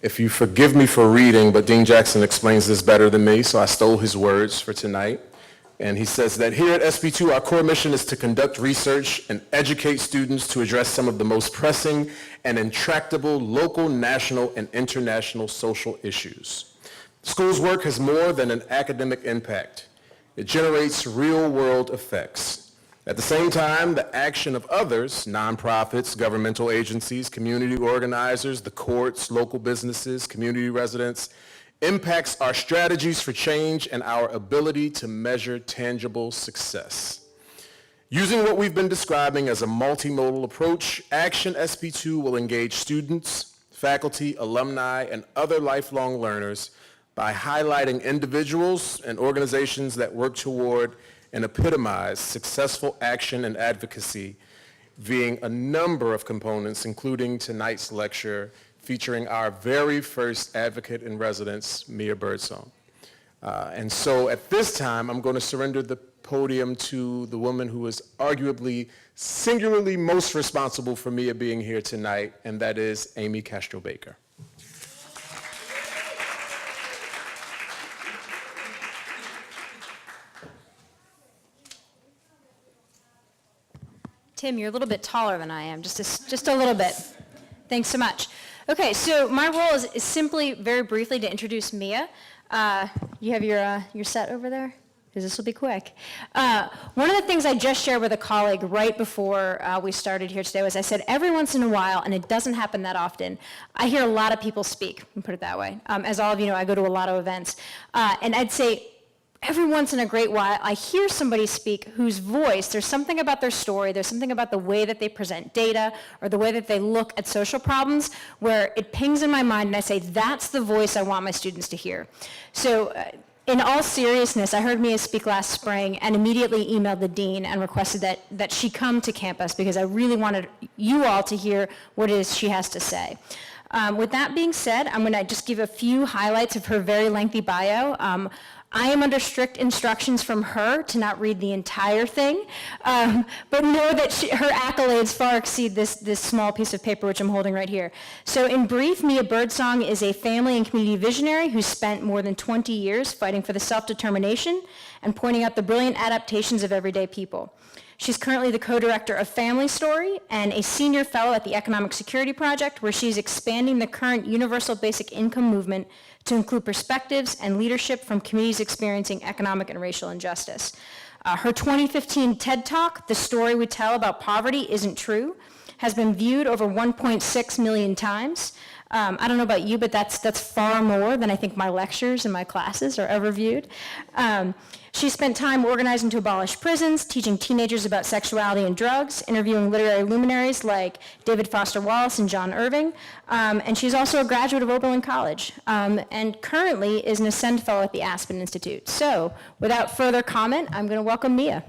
If you forgive me for reading, but Dean Jackson explains this better than me, so I stole his words for tonight. And he says that here at SP2, our core mission is to conduct research and educate students to address some of the most pressing and intractable local, national, and international social issues. School's work has more than an academic impact. It generates real-world effects. At the same time, the action of others, nonprofits, governmental agencies, community organizers, the courts, local businesses, community residents, impacts our strategies for change and our ability to measure tangible success. Using what we've been describing as a multimodal approach, ActionSP2 will engage students, faculty, alumni, and other lifelong learners by highlighting individuals and organizations that work toward and epitomize successful action and advocacy via a number of components, including tonight's lecture featuring our very first advocate in residence, Mia Birdsong. And so at this time, I'm going to surrender the podium to the woman who is arguably singularly most responsible for Mia being here tonight, and that is Amy Castro-Baker. Tim, you're a little bit taller than I am, just a little bit. Thanks so much. Okay, so my role is simply, very briefly, to introduce Mia. You have your set over there? Because this will be quick. One of the things I just shared with a colleague right before we started here today was I said every once in a while, and it doesn't happen that often, I hear a lot of people speak, let me put it that way. As all of you know, I go to a lot of events. And I'd say every once in a great while, I hear somebody speak whose voice, there's something about their story, there's something about the way that they present data or the way that they look at social problems where it pings in my mind and I say, that's the voice I want my students to hear. So in all seriousness, I heard Mia speak last spring and immediately emailed the dean and requested that she come to campus because I really wanted you all to hear what it is she has to say. With that being said, I'm going to just give a few highlights of her very lengthy bio. I am under strict instructions from her to not read the entire thing, but know that her accolades far exceed this small piece of paper which I'm holding right here. So in brief, Mia Birdsong is a family and community visionary who spent more than 20 years fighting for the self-determination and pointing out the brilliant adaptations of everyday people. She's currently the co-director of Family Story and a senior fellow at the Economic Security Project, where she's expanding the current universal basic income movement to include perspectives and leadership from communities experiencing economic and racial injustice. Her 2015 TED Talk, The Story We Tell About Poverty Isn't True, has been viewed over 1.6 million times. I don't know about you, but that's far more than I think my lectures and my classes are ever viewed. She spent time organizing to abolish prisons, teaching teenagers about sexuality and drugs, interviewing literary luminaries like David Foster Wallace and John Irving, and she's also a graduate of Oberlin College, and currently is an Ascend Fellow at the Aspen Institute. So, without further comment, I'm going to welcome Mia.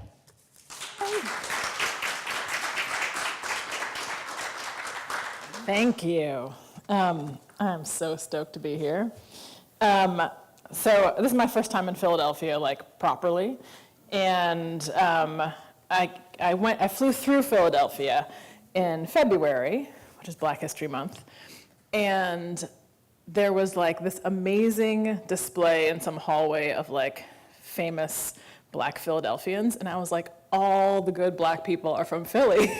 Thank you. I'm so stoked to be here. So this is my first time in Philadelphia, like properly, and I flew through Philadelphia in February, which is Black History Month, and there was like this amazing display in some hallway of like famous Black Philadelphians, and I was like, all the good Black people are from Philly.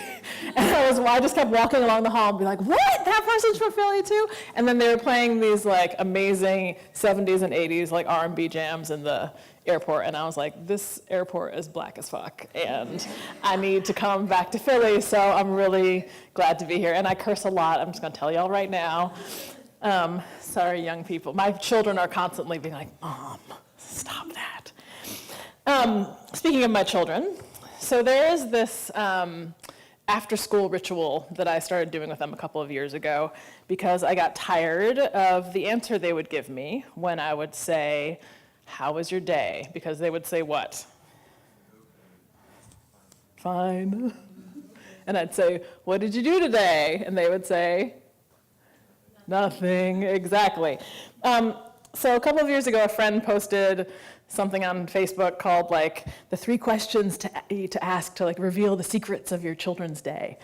And I just kept walking along the hall and be like, what? That person's from Philly too? And then they were playing these like amazing 70s and 80s like R&B jams in the airport, and I was like, this airport is Black as fuck, and I need to come back to Philly, so I'm really glad to be here. And I curse a lot, I'm just gonna tell y'all right now. Sorry, young people. My children are constantly being like, Mom, stop that. Speaking of my children, so there is this after-school ritual that I started doing with them a couple of years ago because I got tired of the answer they would give me when I would say, how was your day? Because they would say what? Fine. And I'd say, what did you do today? And they would say, nothing, exactly. So a couple of years ago, a friend posted something on Facebook called like the 3 questions to ask to like reveal the secrets of your children's day.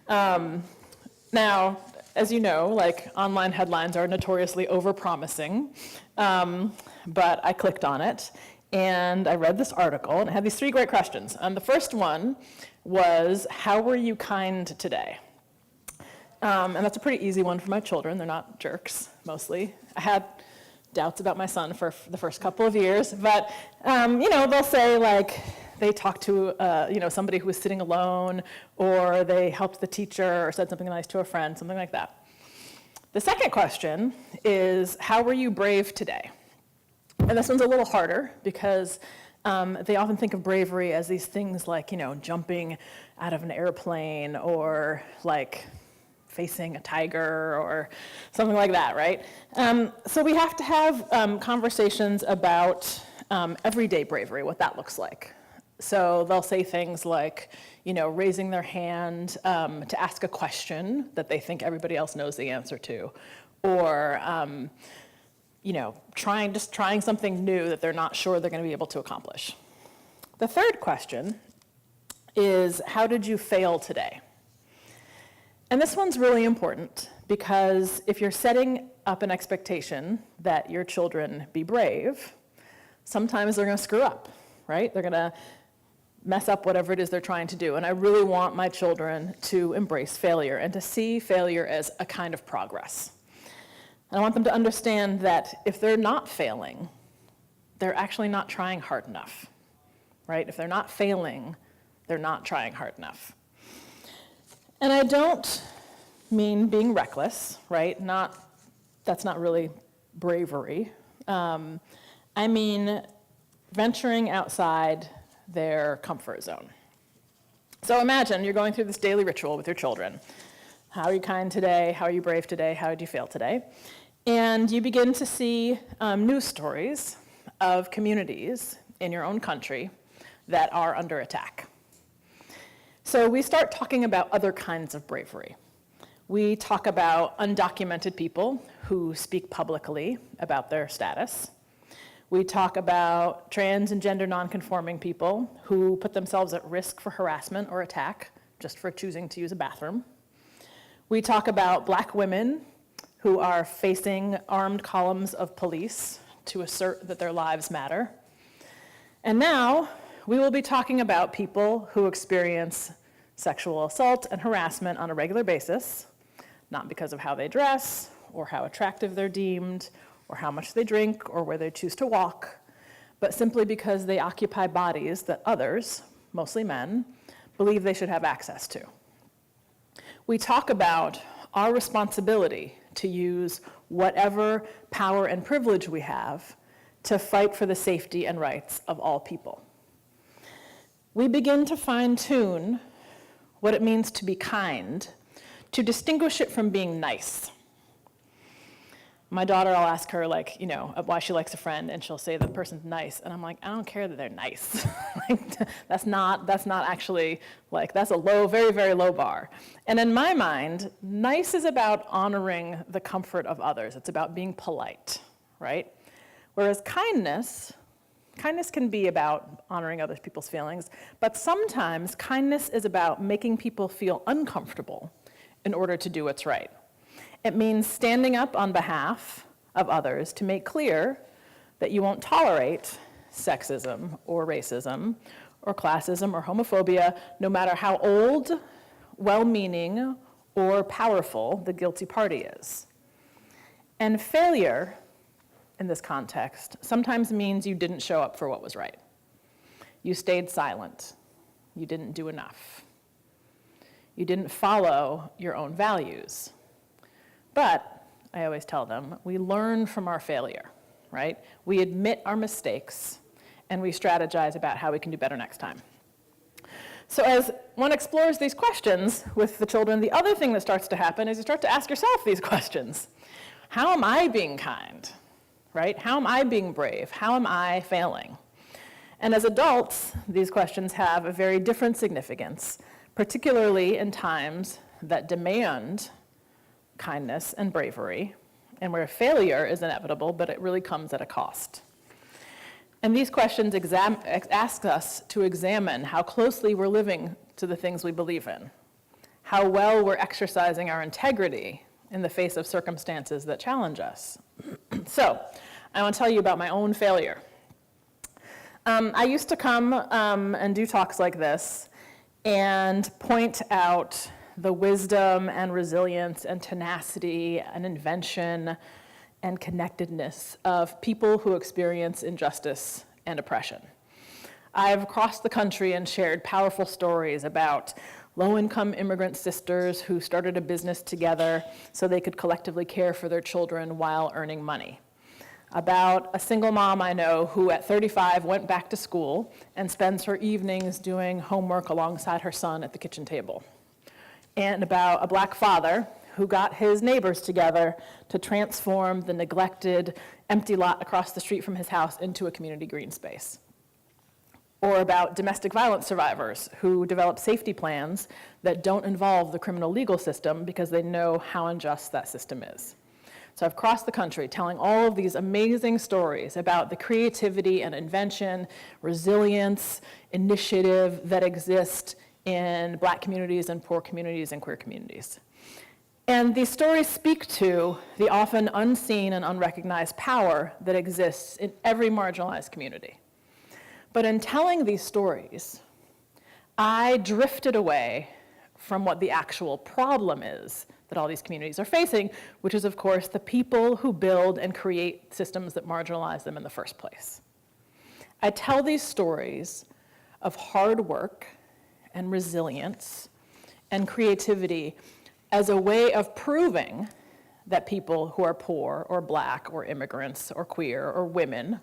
Now, as you know, like online headlines are notoriously overpromising, but I clicked on it and I read this article and it had these 3 great questions. And the first one was, how were you kind today? And that's a pretty easy one for my children. They're not jerks, mostly. I had doubts about my son for the first couple of years, but they'll say like they talked to somebody who was sitting alone, or they helped the teacher, or said something nice to a friend, something like that. The second question is, how were you brave today? And this one's a little harder because they often think of bravery as these things like jumping out of an airplane, or like facing a tiger or something like that, right? So we have to have conversations about everyday bravery, what that looks like. So they'll say things like, raising their hand to ask a question that they think everybody else knows the answer to, or trying something new that they're not sure they're going to be able to accomplish. The third question is, how did you fail today? And this one's really important because if you're setting up an expectation that your children be brave, sometimes they're going to screw up, right? They're going to mess up whatever it is they're trying to do. And I really want my children to embrace failure and to see failure as a kind of progress. And I want them to understand that if they're not failing, they're actually not trying hard enough, right? If they're not failing, they're not trying hard enough. And I don't mean being reckless, right? That's not really bravery. I mean venturing outside their comfort zone. So imagine you're going through this daily ritual with your children. How are you kind today? How are you brave today? How did you fail today? And you begin to see news stories of communities in your own country that are under attack. So we start talking about other kinds of bravery. We talk about undocumented people who speak publicly about their status. We talk about trans and gender nonconforming people who put themselves at risk for harassment or attack just for choosing to use a bathroom. We talk about Black women who are facing armed columns of police to assert that their lives matter. And now we will be talking about people who experience sexual assault and harassment on a regular basis, not because of how they dress, or how attractive they're deemed, or how much they drink, or where they choose to walk, but simply because they occupy bodies that others, mostly men, believe they should have access to. We talk about our responsibility to use whatever power and privilege we have to fight for the safety and rights of all people. We begin to fine-tune what it means to be kind, to distinguish it from being nice. My daughter, I'll ask her, why she likes a friend, and she'll say the person's nice, and I'm like, I don't care that they're nice. That's not actually, that's a low, very, very low bar. And in my mind, nice is about honoring the comfort of others. It's about being polite, right? Whereas kindness can be about honoring other people's feelings, but sometimes kindness is about making people feel uncomfortable in order to do what's right. It means standing up on behalf of others to make clear that you won't tolerate sexism or racism or classism or homophobia, no matter how old, well-meaning, or powerful the guilty party is. And failure in this context sometimes means you didn't show up for what was right. You stayed silent. You didn't do enough. You didn't follow your own values. But, I always tell them, we learn from our failure, right? We admit our mistakes, and we strategize about how we can do better next time. So as one explores these questions with the children, the other thing that starts to happen is you start to ask yourself these questions. How am I being kind, right? How am I being brave? How am I failing? And as adults, these questions have a very different significance, particularly in times that demand kindness and bravery, and where failure is inevitable, but it really comes at a cost. And these questions ask us to examine how closely we're living to the things we believe in, how well we're exercising our integrity in the face of circumstances that challenge us. So, I want to tell you about my own failure. I used to come and do talks like this and point out the wisdom and resilience and tenacity and invention and connectedness of people who experience injustice and oppression. I've crossed the country and shared powerful stories about low-income immigrant sisters who started a business together so they could collectively care for their children while earning money. About a single mom I know who at 35 went back to school and spends her evenings doing homework alongside her son at the kitchen table. And about a black father who got his neighbors together to transform the neglected, empty lot across the street from his house into a community green space. Or about domestic violence survivors who develop safety plans that don't involve the criminal legal system because they know how unjust that system is. So I've crossed the country telling all of these amazing stories about the creativity and invention, resilience, initiative that exist in Black communities and poor communities and queer communities. And these stories speak to the often unseen and unrecognized power that exists in every marginalized community. But in telling these stories, I drifted away from what the actual problem is that all these communities are facing, which is, of course, the people who build and create systems that marginalize them in the first place. I tell these stories of hard work and resilience and creativity as a way of proving that people who are poor or Black or immigrants or queer or women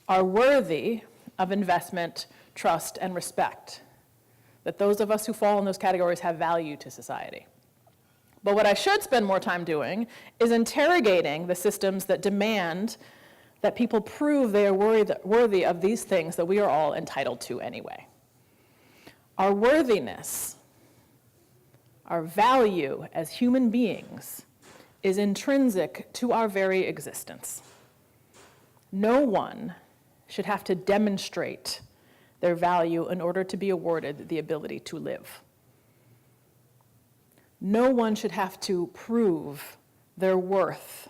are worthy of investment, trust, and respect, that those of us who fall in those categories have value to society. But what I should spend more time doing is interrogating the systems that demand that people prove they are worthy of these things that we are all entitled to anyway. Our worthiness, our value as human beings, is intrinsic to our very existence. No one should have to demonstrate their value in order to be awarded the ability to live. No one should have to prove their worth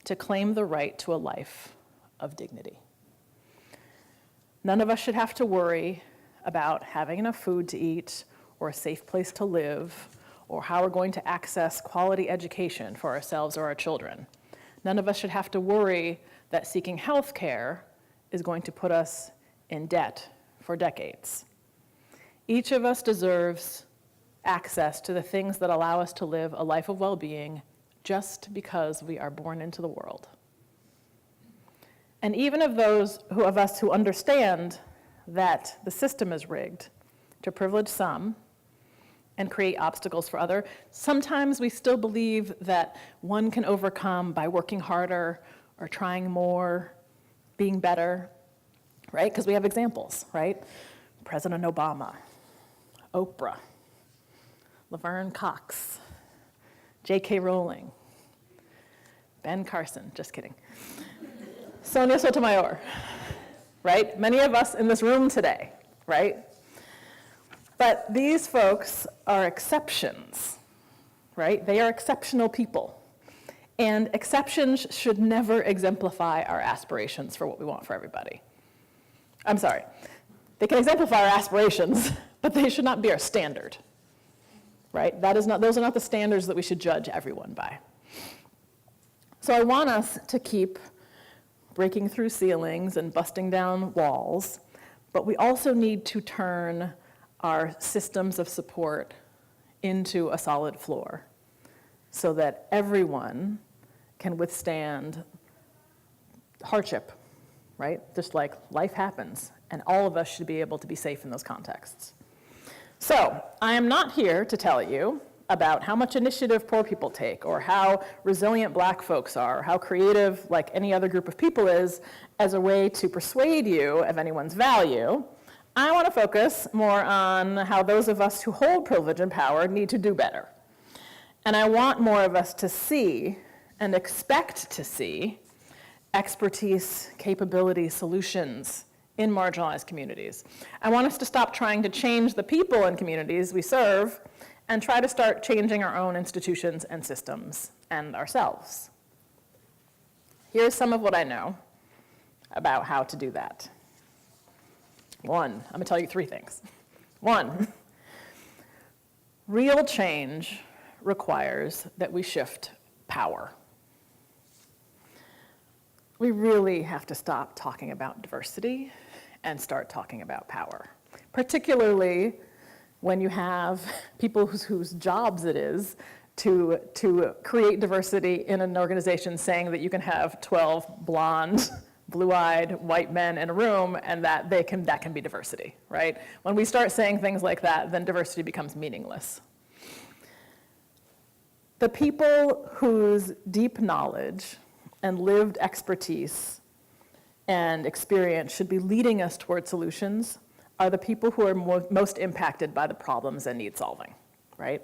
to claim the right to a life of dignity. None of us should have to worry about having enough food to eat or a safe place to live or how we're going to access quality education for ourselves or our children. None of us should have to worry that seeking health care is going to put us in debt for decades. Each of us deserves access to the things that allow us to live a life of well-being just because we are born into the world. And even of those of us who understand that the system is rigged to privilege some and create obstacles for others, sometimes we still believe that one can overcome by working harder or trying more, being better, right? Because we have examples, right? President Obama, Oprah, Laverne Cox, J.K. Rowling, Ben Carson, just kidding. Sonia Sotomayor, right? Many of us in this room today, right? But these folks are exceptions, right? They are exceptional people. And exceptions should never exemplify our aspirations for what we want for everybody. I'm sorry. They can exemplify our aspirations, but they should not be our standard. Right? Those are not the standards that we should judge everyone by. So I want us to keep breaking through ceilings and busting down walls, but we also need to turn our systems of support into a solid floor so that everyone can withstand hardship, right? Just like life happens, and all of us should be able to be safe in those contexts. So, I am not here to tell you about how much initiative poor people take, or how resilient Black folks are, or how creative, like any other group of people is, as a way to persuade you of anyone's value. I want to focus more on how those of us who hold privilege and power need to do better. And I want more of us to see, and expect to see, expertise, capability, solutions in marginalized communities. I want us to stop trying to change the people in communities we serve and try to start changing our own institutions and systems and ourselves. Here's some of what I know about how to do that. One, I'm gonna tell you 3 things. One, real change requires that we shift power. We really have to stop talking about diversity and start talking about power, particularly when you have people whose jobs it is to create diversity in an organization, saying that you can have 12 blonde, blue-eyed white men in a room and that can be diversity, right? When we start saying things like that, then diversity becomes meaningless. The people whose deep knowledge and lived expertise and experience should be leading us toward solutions are the people who are most impacted by the problems and need solving, right?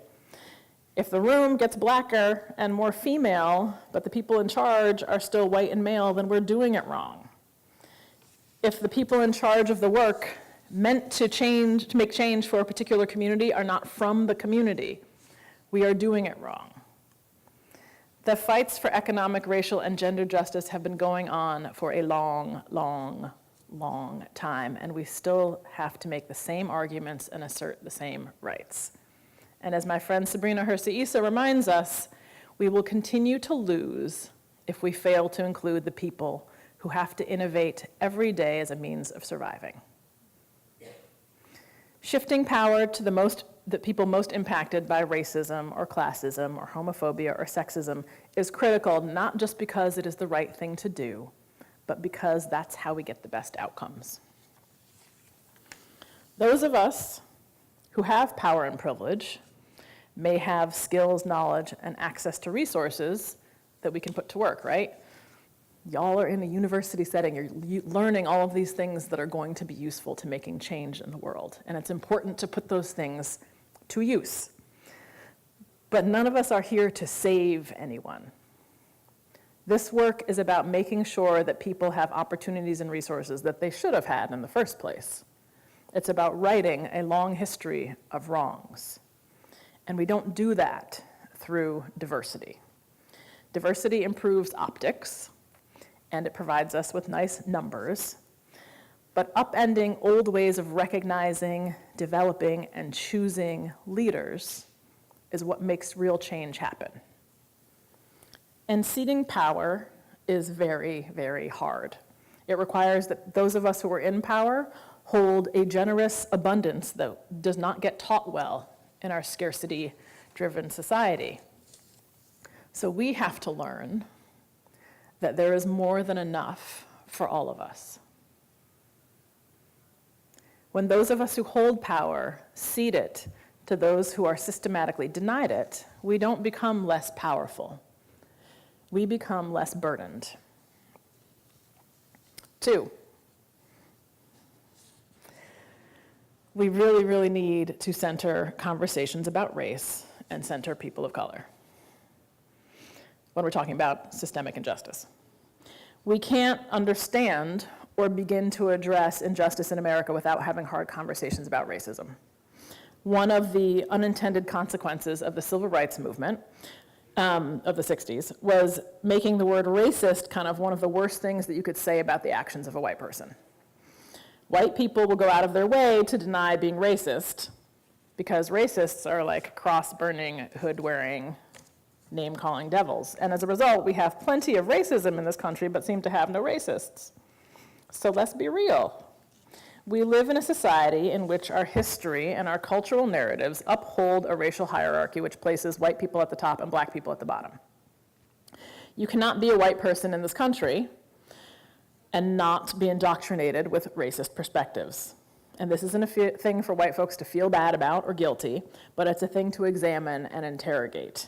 If the room gets blacker and more female, but the people in charge are still white and male, then we're doing it wrong. If the people in charge of the work meant to make change for a particular community are not from the community, we are doing it wrong. The fights for economic, racial, and gender justice have been going on for a long, long, long time, and we still have to make the same arguments and assert the same rights. And as my friend Sabrina Hirsi-Issa reminds us, we will continue to lose if we fail to include the people who have to innovate every day as a means of surviving. Shifting power to the people most impacted by racism or classism or homophobia or sexism is critical, not just because it is the right thing to do, but because that's how we get the best outcomes. Those of us who have power and privilege may have skills, knowledge, and access to resources that we can put to work, right? Y'all are in a university setting, you're learning all of these things that are going to be useful to making change in the world, and it's important to put those things to use. But none of us are here to save anyone. This work is about making sure that people have opportunities and resources that they should have had in the first place. It's about righting a long history of wrongs. And we don't do that through diversity. Diversity improves optics, and it provides us with nice numbers. But upending old ways of recognizing, developing, and choosing leaders is what makes real change happen. And ceding power is very, very hard. It requires that those of us who are in power hold a generous abundance that does not get taught well in our scarcity-driven society. So we have to learn that there is more than enough for all of us. When those of us who hold power cede it to those who are systematically denied it, we don't become less powerful. We become less burdened. 2, we really, really need to center conversations about race and center people of color when we're talking about systemic injustice. We can't understand or begin to address injustice in America without having hard conversations about racism. One of the unintended consequences of the civil rights movement of the 60s was making the word racist kind of one of the worst things that you could say about the actions of a white person. White people will go out of their way to deny being racist because racists are like cross-burning, hood-wearing, name-calling devils. And as a result, we have plenty of racism in this country but seem to have no racists. So let's be real. We live in a society in which our history and our cultural narratives uphold a racial hierarchy which places white people at the top and black people at the bottom. You cannot be a white person in this country and not be indoctrinated with racist perspectives. And this isn't a thing for white folks to feel bad about or guilty, but it's a thing to examine and interrogate.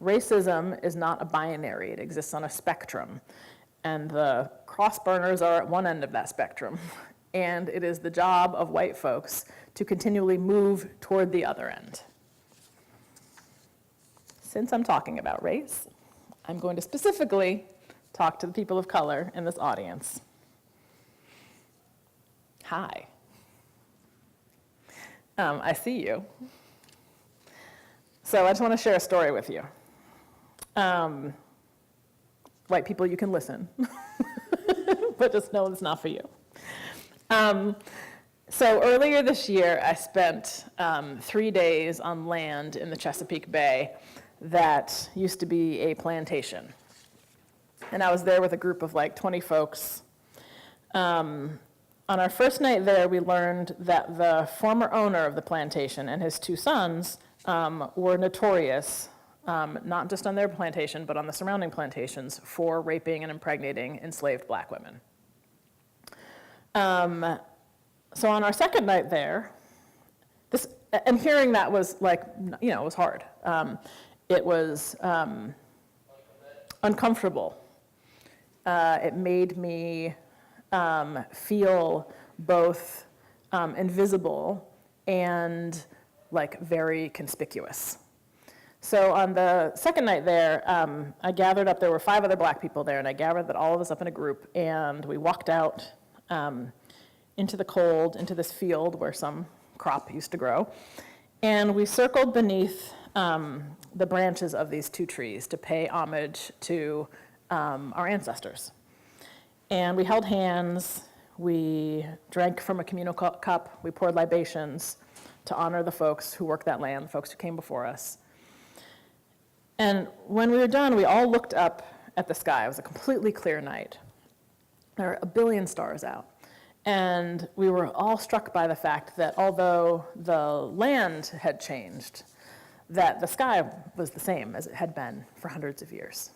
Racism is not a binary, it exists on a spectrum. And the cross-burners are at one end of that spectrum. And it is the job of white folks to continually move toward the other end. Since I'm talking about race, I'm going to specifically talk to the people of color in this audience. Hi. I see you. So I just want to share a story with you. White people, you can listen, but just know it's not for you. So earlier this year, I spent 3 days on land in the Chesapeake Bay that used to be a plantation. And I was there with a group of like 20 folks. On our first night there, we learned that the former owner of the plantation and his 2 sons were notorious, not just on their plantation, but on the surrounding plantations, for raping and impregnating enslaved black women. So on our second night there, and hearing that was like, it was hard. It was uncomfortable. It made me feel both invisible and like very conspicuous. So on the second night there, I gathered up, there were 5 other black people there, and I gathered that all of us up in a group, and we walked out into the cold, into this field where some crop used to grow, and we circled beneath the branches of these 2 trees to pay homage to our ancestors. And we held hands, we drank from a communal cup, we poured libations to honor the folks who worked that land, the folks who came before us. And when we were done, we all looked up at the sky. It was a completely clear night. There were a billion stars out. And we were all struck by the fact that although the land had changed, that the sky was the same as it had been for hundreds of years.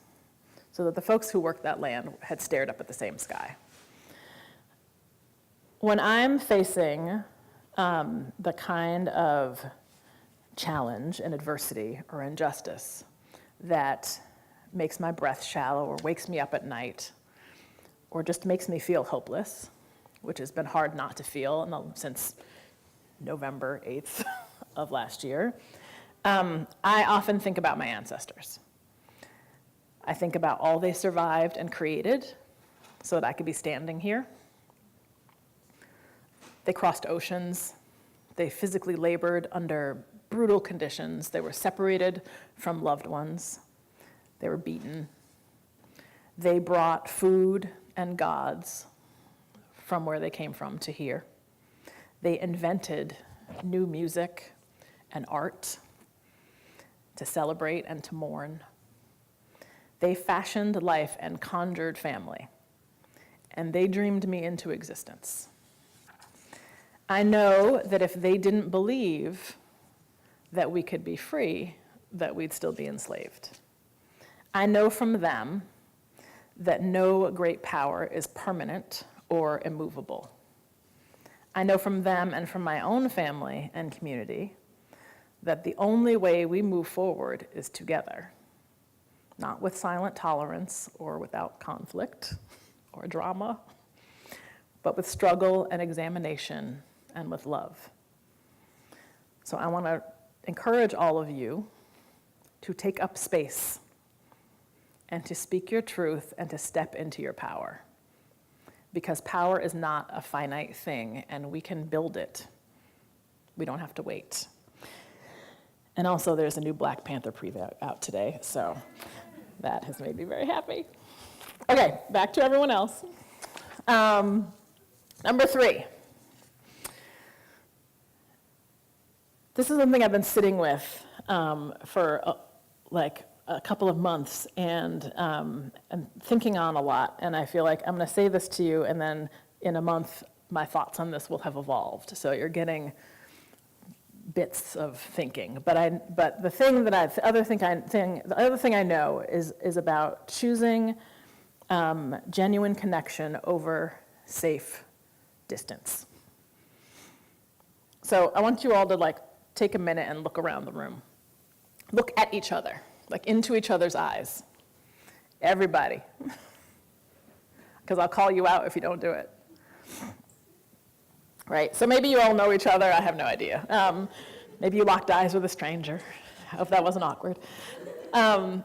So that the folks who worked that land had stared up at the same sky. When I'm facing the kind of challenge and adversity or injustice that makes my breath shallow or wakes me up at night or just makes me feel hopeless, which has been hard not to feel since November 8th of last year, I often think about my ancestors. I think about all they survived and created so that I could be standing here. They crossed oceans. They physically labored under brutal conditions. They were separated from loved ones. They were beaten. They brought food and gods from where they came from to here. They invented new music and art to celebrate and to mourn. They fashioned life and conjured family, and they dreamed me into existence. I know that if they didn't believe that we could be free, that we'd still be enslaved. I know from them that no great power is permanent or immovable. I know from them and from my own family and community that the only way we move forward is together, not with silent tolerance or without conflict or drama, but with struggle and examination and with love. So I want to encourage all of you to take up space and to speak your truth and to step into your power. Because power is not a finite thing, and we can build it. We don't have to wait. And also, there's a new Black Panther preview out today, so that has made me very happy. Okay, back to everyone else. Number 3. This is something I've been sitting with for a couple of months and thinking on a lot. And I feel like I'm going to say this to you, and then in a month, my thoughts on this will have evolved. So you're getting bits of thinking. But the other thing I know is about choosing genuine connection over safe distance. So I want you all to take a minute and look around the room. Look at each other, into each other's eyes. Everybody. Because I'll call you out if you don't do it. Right, so maybe you all know each other, I have no idea. Maybe you locked eyes with a stranger. I hope that wasn't awkward. And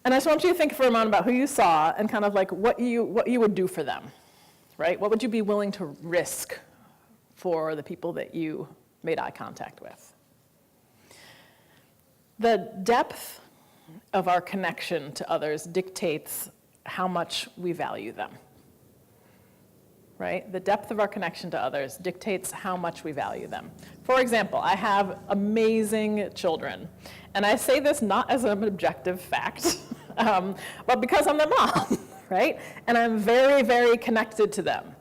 I just want you to think for a moment about who you saw and kind of what you would do for them, right? What would you be willing to risk for the people that you made eye contact with? The depth of our connection to others dictates how much we value them, right? The depth of our connection to others dictates how much we value them. For example, I have amazing children, and I say this not as an objective fact, but because I'm their mom, right? And I'm very, very connected to them.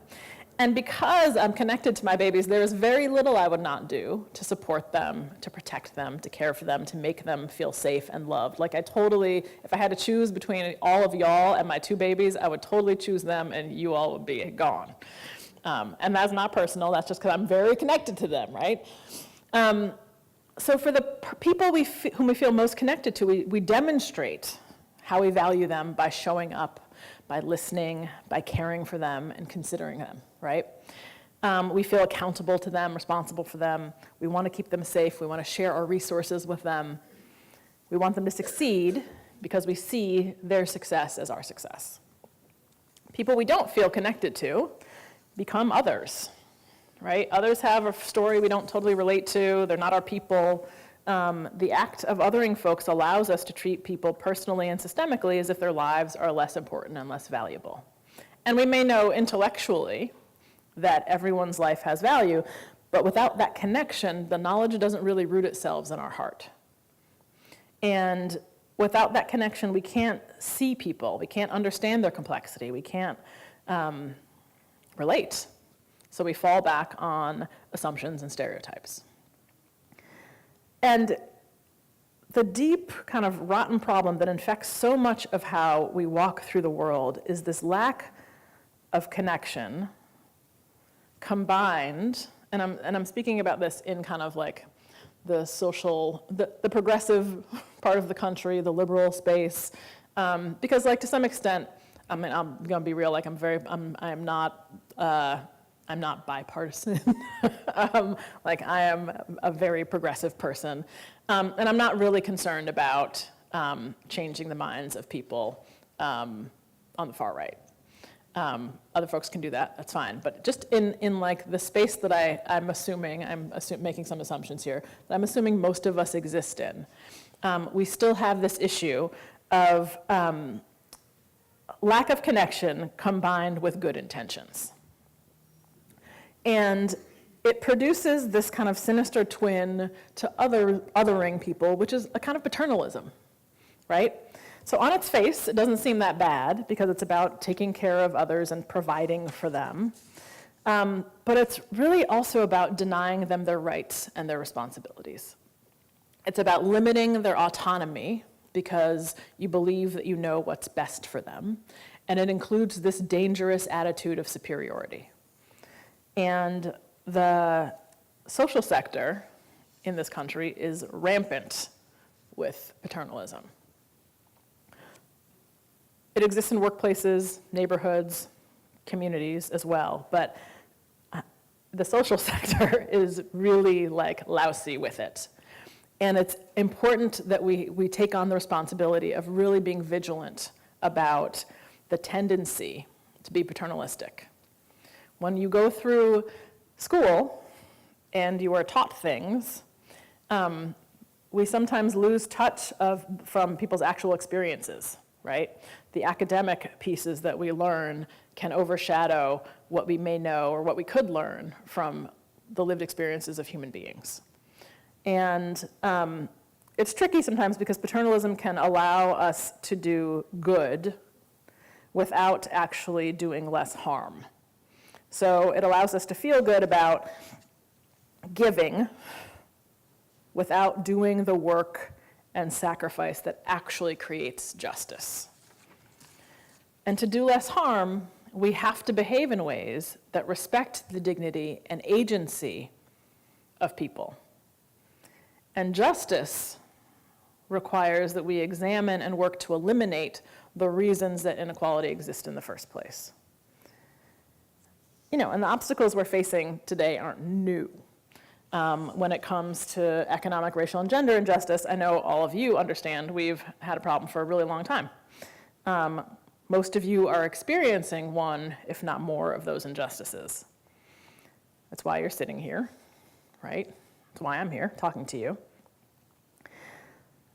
And because I'm connected to my babies, there is very little I would not do to support them, to protect them, to care for them, to make them feel safe and loved. Like I totally, if I had to choose between all of y'all and my 2 babies, I would totally choose them and you all would be gone. And that's not personal, that's just because I'm very connected to them, right? So for the people whom we feel most connected to, we demonstrate how we value them by showing up, by listening, by caring for them and considering them, right? We feel accountable to them, responsible for them. We want to keep them safe. We want to share our resources with them. We want them to succeed because we see their success as our success. People we don't feel connected to become others, right? Others have a story we don't totally relate to. They're not our people. The act of othering folks allows us to treat people personally and systemically as if their lives are less important and less valuable. And we may know intellectually that everyone's life has value, but without that connection, the knowledge doesn't really root itself in our heart. And without that connection, we can't see people. We can't understand their complexity. We can't relate. So we fall back on assumptions and stereotypes. And the deep kind of rotten problem that infects so much of how we walk through the world is this lack of connection combined, and I'm speaking about this in kind of like the social, the progressive part of the country, the liberal space, because like to some extent, I mean, I'm gonna be real, like I'm not bipartisan. Like I am a very progressive person. And I'm not really concerned about changing the minds of people on the far right. Other folks can do that, that's fine. But just in like the space that I'm making some assumptions here, that I'm assuming most of us exist in, we still have this issue of lack of connection combined with good intentions. And it produces this kind of sinister twin to othering people, which is a kind of paternalism, right? So on its face, it doesn't seem that bad because it's about taking care of others and providing for them. But it's really also about denying them their rights and their responsibilities. It's about limiting their autonomy because you believe that you know what's best for them. And it includes this dangerous attitude of superiority. And the social sector in this country is rampant with paternalism. It exists in workplaces, neighborhoods, communities as well, but the social sector is really like lousy with it. And it's important that we take on the responsibility of really being vigilant about the tendency to be paternalistic. When you go through school and you are taught things, we sometimes lose touch from people's actual experiences, right? The academic pieces that we learn can overshadow what we may know or what we could learn from the lived experiences of human beings. And it's tricky sometimes because paternalism can allow us to do good without actually doing less harm. So it allows us to feel good about giving without doing the work and sacrifice that actually creates justice. And to do less harm, we have to behave in ways that respect the dignity and agency of people. And justice requires that we examine and work to eliminate the reasons that inequality exists in the first place. You know, and the obstacles we're facing today aren't new. When it comes to economic, racial, and gender injustice, I know all of you understand we've had a problem for a really long time. Most of you are experiencing one, if not more, of those injustices. That's why you're sitting here, right? That's why I'm here talking to you.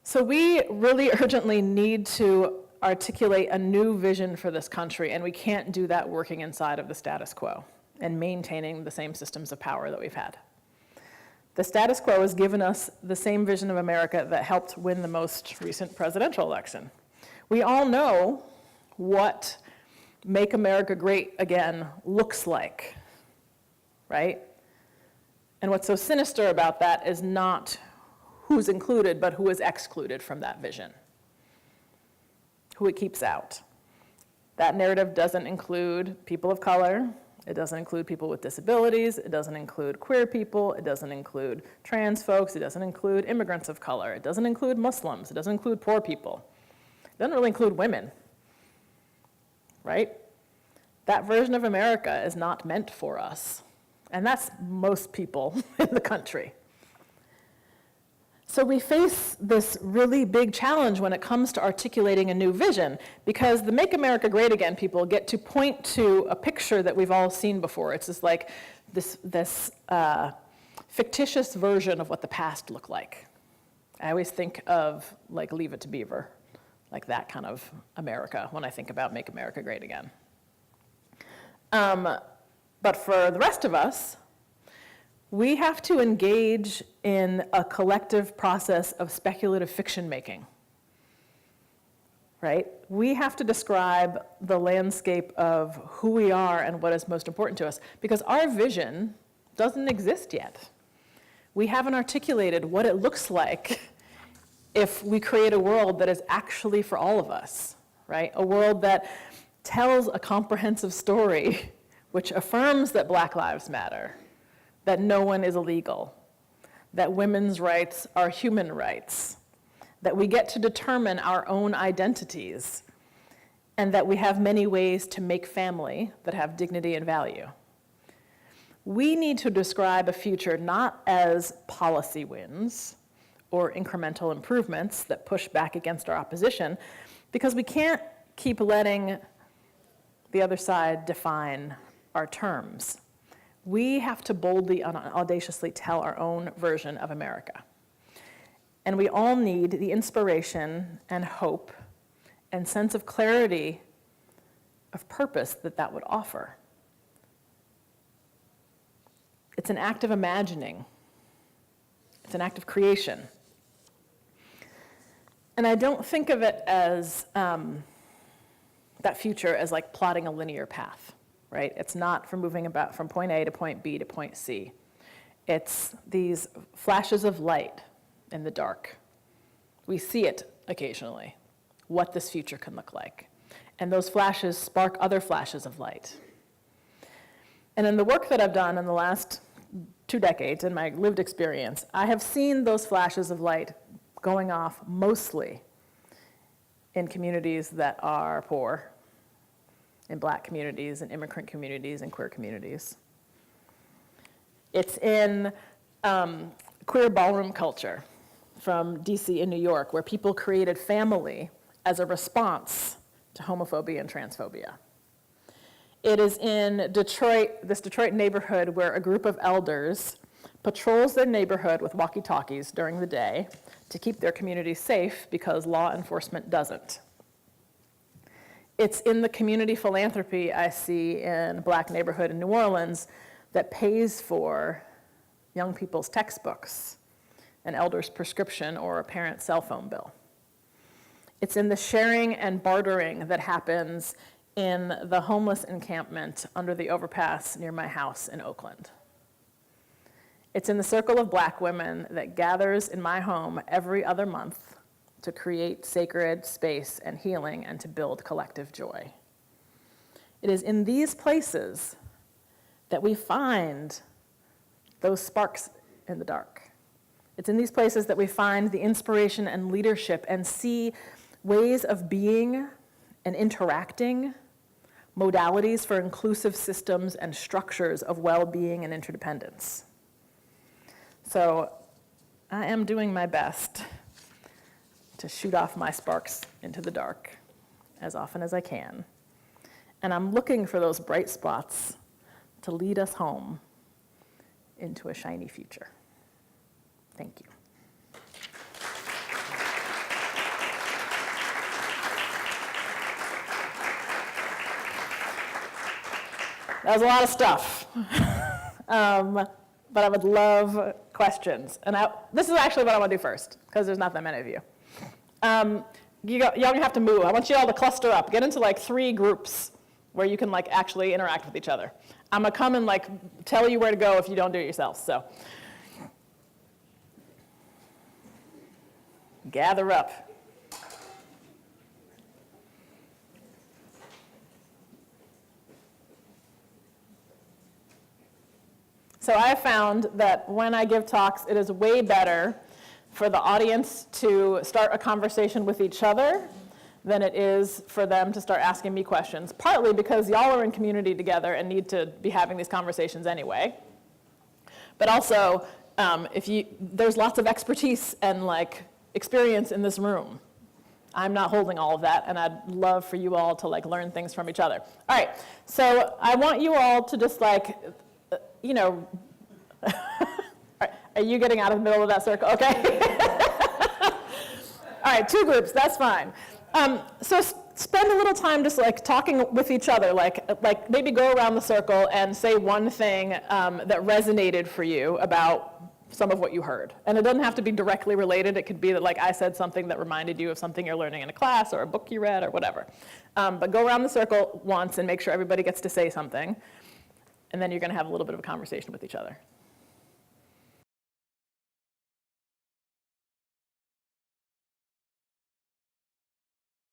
So we really urgently need to articulate a new vision for this country, and we can't do that working inside of the status quo and maintaining the same systems of power that we've had. The status quo has given us the same vision of America that helped win the most recent presidential election. We all know what Make America Great Again looks like, right? And what's so sinister about that is not who's included, but who is excluded from that vision, who it keeps out. That narrative doesn't include people of color. It doesn't include people with disabilities. It doesn't include queer people. It doesn't include trans folks. It doesn't include immigrants of color. It doesn't include Muslims. It doesn't include poor people. It doesn't really include women, right? That version of America is not meant for us. And that's most people in the country. So we face this really big challenge when it comes to articulating a new vision, because the Make America Great Again people get to point to a picture that we've all seen before. It's just like this fictitious version of what the past looked like. I always think of like Leave It to Beaver, like that kind of America when I think about Make America Great Again. But for the rest of us, we have to engage in a collective process of speculative fiction making, right? We have to describe the landscape of who we are and what is most important to us, because our vision doesn't exist yet. We haven't articulated what it looks like if we create a world that is actually for all of us, right? A world that tells a comprehensive story which affirms that Black lives matter, that no one is illegal, that women's rights are human rights, that we get to determine our own identities, and that we have many ways to make family that have dignity and value. We need to describe a future not as policy wins or incremental improvements that push back against our opposition, because we can't keep letting the other side define our terms. We have to boldly and audaciously tell our own version of America. And we all need the inspiration and hope and sense of clarity of purpose that that would offer. It's an act of imagining. It's an act of creation. And I don't think of it as that future as like plotting a linear path. Right? It's not from moving about from point A to point B to point C. It's these flashes of light in the dark. We see it occasionally, what this future can look like. And those flashes spark other flashes of light. And in the work that I've done in the last 2 decades, in my lived experience, I have seen those flashes of light going off mostly in communities that are poor, in Black communities, in immigrant communities, and queer communities. It's in queer ballroom culture from DC and New York, where people created family as a response to homophobia and transphobia. It is in Detroit, this Detroit neighborhood, where a group of elders patrols their neighborhood with walkie-talkies during the day to keep their community safe because law enforcement doesn't. It's in the community philanthropy I see in a Black neighborhood in New Orleans that pays for young people's textbooks, an elder's prescription, or a parent's cell phone bill. It's in the sharing and bartering that happens in the homeless encampment under the overpass near my house in Oakland. It's in the circle of Black women that gathers in my home every other month to create sacred space and healing and to build collective joy. It is in these places that we find those sparks in the dark. It's in these places that we find the inspiration and leadership and see ways of being and interacting, modalities for inclusive systems and structures of well-being and interdependence. So I am doing my best to shoot off my sparks into the dark as often as I can. And I'm looking for those bright spots to lead us home into a shiny future. Thank you. That was a lot of stuff. But I would love questions. And this is actually what I want to do first, because there's not that many of you. Y'all have to move. I want you all to cluster up. Get into like 3 groups where you can like actually interact with each other. I'm going to come and like tell you where to go if you don't do it yourself. So gather up. So I have found that when I give talks, it is way better for the audience to start a conversation with each other than it is for them to start asking me questions, partly because y'all are in community together and need to be having these conversations anyway. But also, there's lots of expertise and like experience in this room. I'm not holding all of that, and I'd love for you all to like learn things from each other. All right, so I want you all to just like, are you getting out of the middle of that circle? Okay. All right, 2 groups, that's fine. So spend a little time just like talking with each other, like maybe go around the circle and say one thing that resonated for you about some of what you heard. And it doesn't have to be directly related. It could be that like I said something that reminded you of something you're learning in a class or a book you read or whatever. But go around the circle once and make sure everybody gets to say something. And then you're going to have a little bit of a conversation with each other.